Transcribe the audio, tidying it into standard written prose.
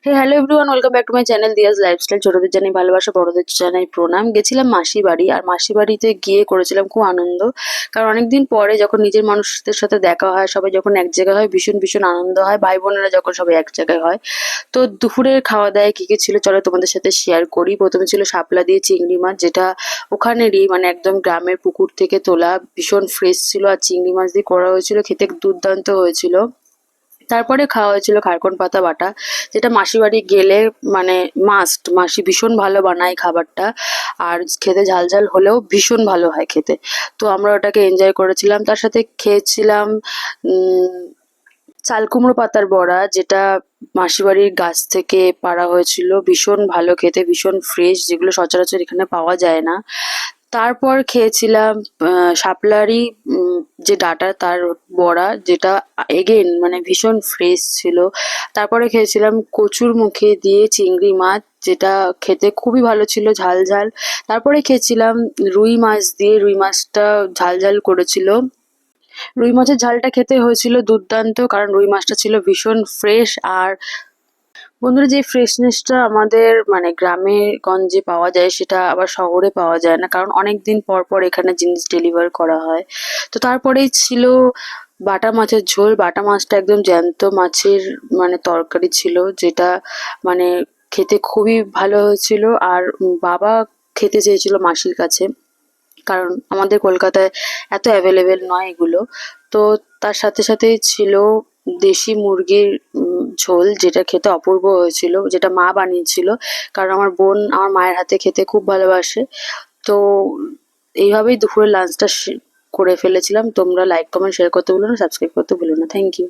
Hey hello everyone, welcome back to my channel Diaz lifestyle. ছোটদের জানাই ভালোবাসা, বড়দের জানাই প্রণাম। গেছিলাম মাসি বাড়ি, আর মাসি বাড়িতে গিয়ে করেছিলাম খুব আনন্দ। কারণ অনেকদিন পরে যখন নিজের মানুষদের সাথে দেখা হয়, সবাই যখন এক জায়গায় হয়, ভীষণ ভীষণ আনন্দ হয়। ভাই বোনেরা যখন সবাই এক জায়গায় হয়। তো দুপুরের খাওয়া দাওয়ায় কি কি ছিল চলো তোমাদের সাথে শেয়ার করি। প্রথমে ছিল শাপলা দিয়ে চিংড়ি মাছ, যেটা ওখানেরই মানে একদম গ্রামের পুকুর থেকে তোলা, ভীষণ ফ্রেশ ছিল। আর চিংড়ি মাছ দিয়ে করা হয়েছিল, খেতে দুর্দান্ত হয়েছিল। তারপরে খাওয়া হয়েছিল খারকন পাতা বাটা, যেটা মাসি বাড়ি গেলে মানে মাস্ট। মাসি ভীষণ ভালো বানায় খাবারটা, আর খেতে ঝাল ঝাল হলেও ভীষণ ভালো হয় খেতে। তো আমরা ওটাকে এনজয় করেছিলাম। তার সাথে খেয়েছিলাম উম চাল কুমড়ো পাতার বড়া, যেটা মাসি বাড়ির গাছ থেকে পাড়া হয়েছিল। ভীষণ ভালো খেতে, ভীষণ ফ্রেশ, যেগুলো সচরাচর এখানে পাওয়া যায় না। তারপর খেয়েছিলাম শাপলারই যে ডাঁটা তার বড়া, যেটা এগেন মানে ভীষণ ফ্রেশ ছিল। তারপরে খেয়েছিলাম কচুর মুখে দিয়ে চিংড়ি মাছ, যেটা খেতে খুবই ভালো ছিল, ঝাল ঝাল। তারপরে খেয়েছিলাম রুই মাছ দিয়ে, রুই মাছটা ঝাল ঝাল করেছিল। রুই মাছের ঝালটা খেতে হয়েছিল দুর্দান্ত, কারণ রুই মাছটা ছিল ভীষণ ফ্রেশ। আর বন্ধুরা, যে ফ্রেশনেসটা আমাদের মানে গ্রামে গঞ্জে পাওয়া যায়, সেটা আবার শহরে পাওয়া যায় না, কারণ অনেক দিন পর পর এখানে জিনিস ডেলিভার করা হয়। তো তারপরেই ছিল বাটা মাছের ঝোল। বাটা মাছটা একদম জ্যান্ত মাছের মানে তরকারি ছিল, যেটা মানে খেতে খুবই ভালো হয়েছিল। আর বাবা খেতে চেয়েছিল মাসির কাছে, কারণ আমাদের কলকাতায় এত অ্যাভেলেবেল নয় এগুলো। তো তার সাথে সাথেই ছিল দেশি মুরগির ঝোল, যেটা খেতে অপূর্ব হয়েছিল, যেটা মা বানিয়েছিল। কারণ আমার বোন আমার মায়ের হাতে খেতে খুব ভালোবাসে। তো এইভাবেই দুপুরের লাঞ্চটা করে ফেলেছিলাম। তোমরা লাইক কমেন্ট শেয়ার করতে ভুলো না, সাবস্ক্রাইব করতে ভুলো না। Thank you.